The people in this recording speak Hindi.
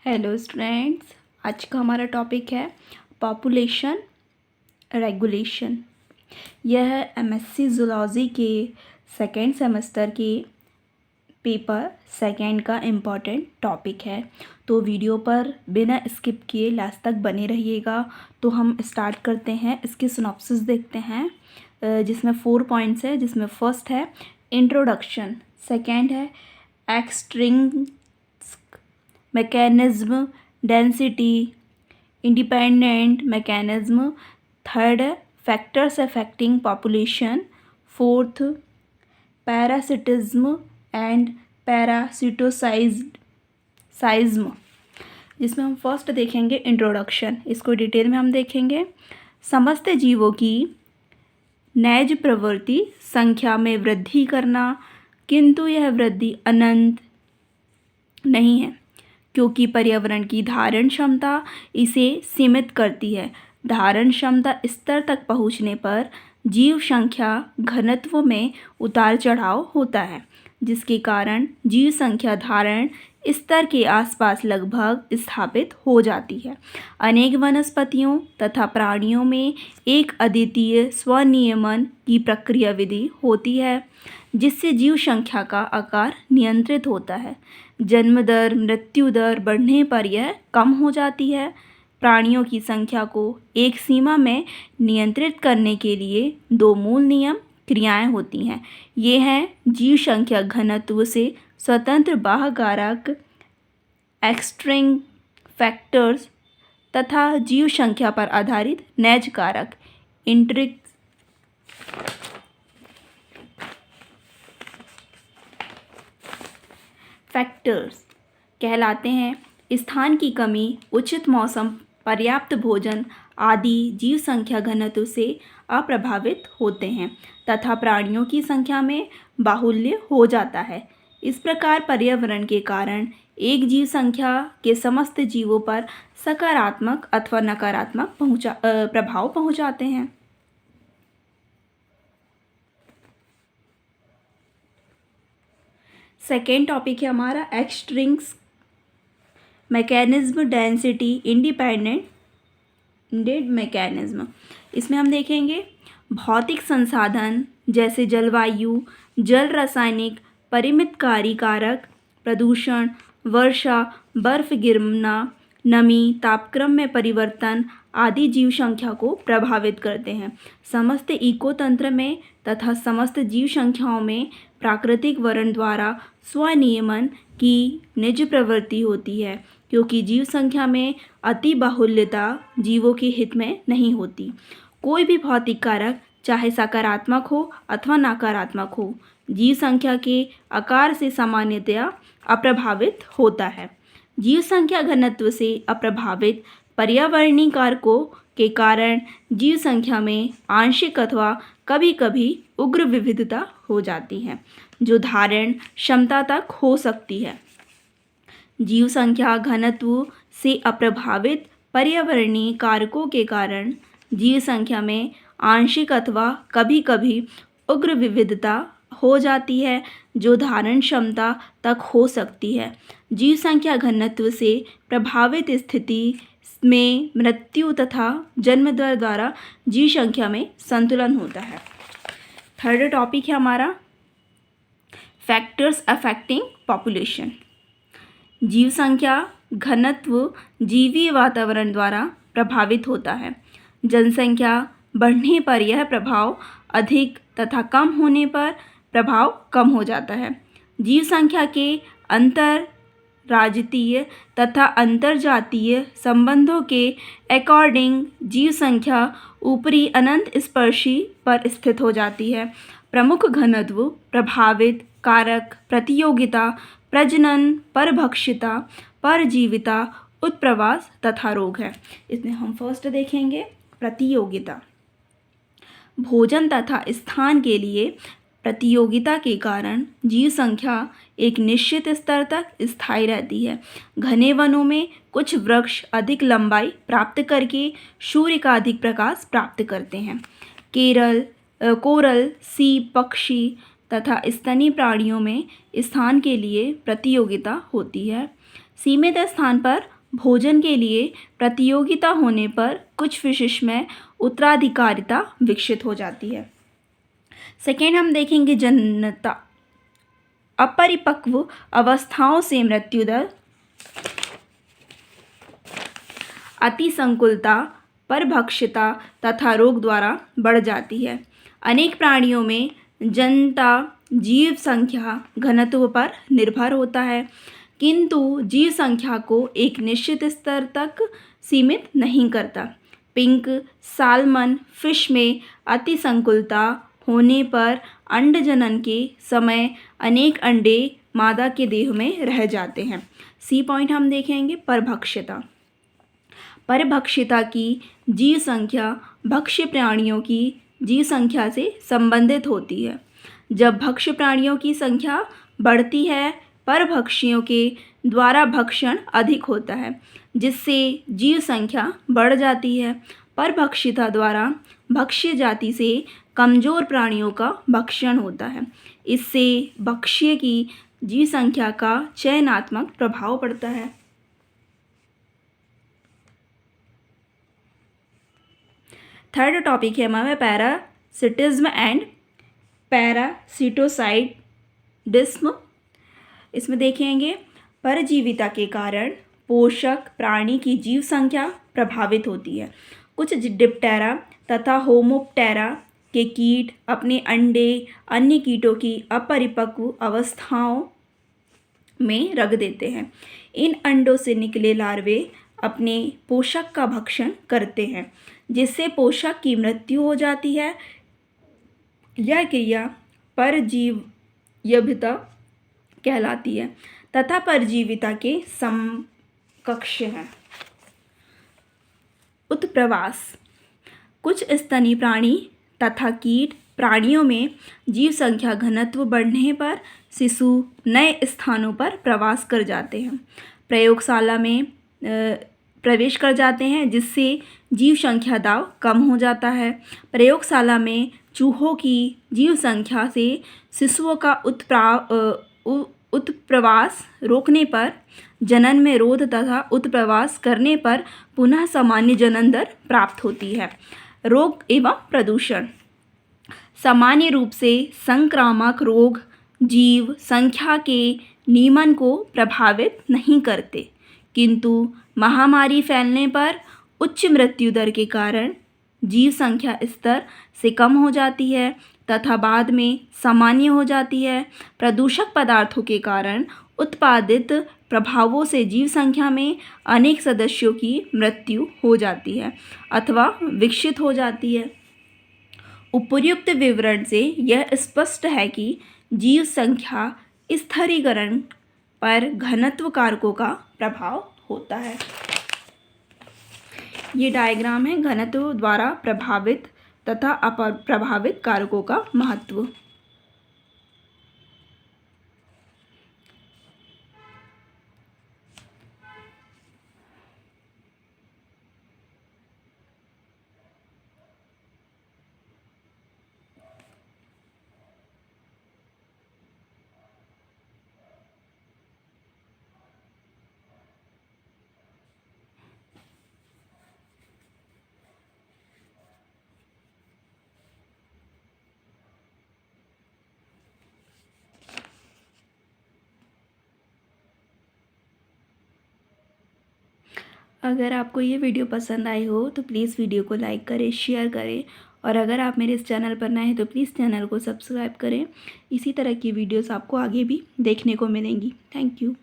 हेलो स्टूडेंट्स, आज का हमारा टॉपिक है पॉपुलेशन रेगुलेशन। यह एमएससी जूलॉजी के सेकेंड सेमेस्टर के पेपर सेकेंड का इम्पॉर्टेंट टॉपिक है। तो वीडियो पर बिना स्किप किए लास्ट तक बने रहिएगा। तो हम स्टार्ट करते हैं, इसके सिनॉप्सिस देखते हैं जिसमें 4 पॉइंट्स है, जिसमें फर्स्ट है इंट्रोडक्शन, सेकेंड है extrinsic mechanism, density, independent mechanism, third factors affecting population, fourth parasitism and parasitoidism. जिसमें हम फर्स्ट देखेंगे इंट्रोडक्शन, इसको डिटेल में हम देखेंगे। समस्त जीवों की नैज प्रवृत्ति संख्या में वृद्धि करना, किंतु यह वृद्धि अनंत नहीं है क्योंकि पर्यावरण की धारण क्षमता इसे सीमित करती है। धारण क्षमता स्तर तक पहुंचने पर जीव संख्या घनत्व में उतार चढ़ाव होता है, जिसके कारण जीव संख्या धारण स्तर के आसपास लगभग स्थापित हो जाती है। अनेक वनस्पतियों तथा प्राणियों में एक अद्वितीय स्वनियमन की प्रक्रिया विधि होती है, जिससे जीव संख्या का आकार नियंत्रित होता है। जन्म दर मृत्यु दर बढ़ने पर यह कम हो जाती है। प्राणियों की संख्या को एक सीमा में नियंत्रित करने के लिए दो मूल नियम क्रियाएं होती हैं। ये हैं जीव संख्या घनत्व से स्वतंत्र बाह्य कारक एक्सट्रिंग फैक्टर्स तथा जीव संख्या पर आधारित नैज कारक इंट्रिक फैक्टर्स कहलाते हैं। स्थान की कमी, उचित मौसम, पर्याप्त भोजन आदि जीव संख्या घनत्व से अप्रभावित होते हैं तथा प्राणियों की संख्या में बाहुल्य हो जाता है। इस प्रकार पर्यावरण के कारण एक जीव संख्या के समस्त जीवों पर सकारात्मक अथवा नकारात्मक प्रभाव पहुंचाते हैं। सेकेंड टॉपिक है हमारा एक्सट्रिंग्स मैकेनिज्म, डेंसिटी, इंडिपेंडेंट मैकेनिज्म। इसमें हम देखेंगे भौतिक संसाधन जैसे जलवायु, जल रासायनिक परिमितकारी कारक, प्रदूषण, वर्षा, बर्फ गिरना, नमी, तापक्रम में परिवर्तन आदि जीव संख्या को प्रभावित करते हैं। समस्त इकोतंत्र में तथा समस्त जीव संख्याओं में प्राकृतिक वर्ण द्वारा स्वनियमन की निज प्रवृत्ति होती है, क्योंकि जीव संख्या में अति बाहुल्यता जीवों के हित में नहीं होती। कोई भी भौतिक कारक चाहे सकारात्मक हो अथवा नकारात्मक हो, जीव संख्या के आकार से सामान्यतया अप्रभावित होता है। जीव संख्या घनत्व से अप्रभावित पर्यावरणीय कारकों के कारण जीव संख्या में आंशिक अथवा कभी कभी उग्र विविधता हो जाती है, जो धारण क्षमता तक हो सकती है। जीव संख्या घनत्व से अप्रभावित पर्यावरणीय कारकों के कारण जीव संख्या में आंशिक अथवा कभी कभी उग्र विविधता हो जाती है, जो धारण क्षमता तक हो सकती है। जीव संख्या घनत्व से प्रभावित स्थिति में मृत्यु तथा जन्म दर द्वारा जीव संख्या में संतुलन होता है। थर्ड टॉपिक है हमारा फैक्टर्स अफेक्टिंग पॉपुलेशन। जीव संख्या घनत्व जीवीय वातावरण द्वारा प्रभावित होता है। जनसंख्या बढ़ने पर यह प्रभाव अधिक तथा कम होने पर प्रभाव कम हो जाता है। जीव संख्या के अंतरराज्यीय तथा अंतरजातीय संबंधों के अकॉर्डिंग जीव संख्या ऊपरी अनंत स्पर्शी पर स्थित हो जाती है। प्रमुख घनत्व प्रभावित कारक प्रतियोगिता, प्रजनन, परभक्षिता, परजीविता, उत्प्रवास तथा रोग है। इसमें हम फर्स्ट देखेंगे प्रतियोगिता। भोजन तथा स्थान के लिए प्रतियोगिता के कारण जीव संख्या एक निश्चित स्तर तक स्थायी रहती है। घने वनों में कुछ वृक्ष अधिक लंबाई प्राप्त करके सूर्य का अधिक प्रकाश प्राप्त करते हैं। कोरल, सीप, पक्षी तथा स्तनी प्राणियों में स्थान के लिए प्रतियोगिता होती है। सीमित स्थान पर भोजन के लिए प्रतियोगिता होने पर कुछ विशिष्ट में उत्तराधिकारिता विकसित हो जाती है। सेकेंड हम देखेंगे जनता। अपरिपक्व अवस्थाओं से मृत्यु दर अतिसंकुलता, परभक्षता तथा रोग द्वारा बढ़ जाती है। अनेक प्राणियों में जनता जीव संख्या घनत्व पर निर्भर होता है, किंतु जीव संख्या को एक निश्चित स्तर तक सीमित नहीं करता। पिंक साल्मन फिश में अतिसंकुलता होने पर अंड जनन के समय अनेक अंडे मादा के देह में रह जाते हैं। सी पॉइंट हम देखेंगे परभक्षता। परभक्षिता की जीव संख्या भक्ष्य प्राणियों की जीव संख्या से संबंधित होती है। जब भक्ष्य प्राणियों की संख्या बढ़ती है, परभक्षियों के द्वारा भक्षण अधिक होता है, जिससे जीव संख्या बढ़ जाती है। परभक्षिता द्वारा भक्ष्य जाति से कमजोर प्राणियों का भक्षण होता है। इससे भक्ष्य की जीव संख्या का चयनात्मक प्रभाव पड़ता है। थर्ड टॉपिक है हमारा पैरासिटिज्म एंड पैरासिटोसाइडिज्म। इसमें देखेंगे परजीविता के कारण पोषक प्राणी की जीव संख्या प्रभावित होती है। कुछ डिप्टेरा तथा होमोप्टेरा के कीट अपने अंडे अन्य कीटों की अपरिपक्व अवस्थाओं में रख देते हैं। इन अंडों से निकले लार्वे अपने पोषक का भक्षण करते हैं, जिससे पोषक की मृत्यु हो जाती है। यह क्रिया परजीविता कहलाती है तथा परजीविता के समकक्ष है। उत्प्रवास। कुछ स्तनी प्राणी तथा कीट प्राणियों में जीव संख्या घनत्व बढ़ने पर शिशु नए स्थानों पर प्रवास कर जाते हैं, प्रयोगशाला में प्रवेश कर जाते हैं, जिससे जीव संख्या दाव कम हो जाता है। प्रयोगशाला में चूहों की जीव संख्या से शिशुओं का उत्प्रवास रोकने पर जनन में रोध तथा उत्प्रवास करने पर पुनः सामान्य जनन दर प्राप्त होती है। रोग एवं प्रदूषण। सामान्य रूप से संक्रामक रोग जीव संख्या के नियमन को प्रभावित नहीं करते, किंतु महामारी फैलने पर उच्च मृत्यु दर के कारण जीव संख्या स्तर से कम हो जाती है तथा बाद में सामान्य हो जाती है। प्रदूषक पदार्थों के कारण उत्पादित प्रभावों से जीव संख्या में अनेक सदस्यों की मृत्यु हो जाती है अथवा विकसित हो जाती है। उपर्युक्त विवरण से यह स्पष्ट है कि जीव संख्या स्थिरीकरण पर घनत्व कारकों का प्रभाव होता है। ये डायग्राम है घनत्व द्वारा प्रभावित तथा अप्रभावित कारकों का महत्व। अगर आपको ये वीडियो पसंद आई हो तो प्लीज़ वीडियो को लाइक करें, शेयर करें, और अगर आप मेरे इस चैनल पर नए हैं तो प्लीज़ चैनल को सब्सक्राइब करें। इसी तरह की वीडियोस आपको आगे भी देखने को मिलेंगी। Thank you.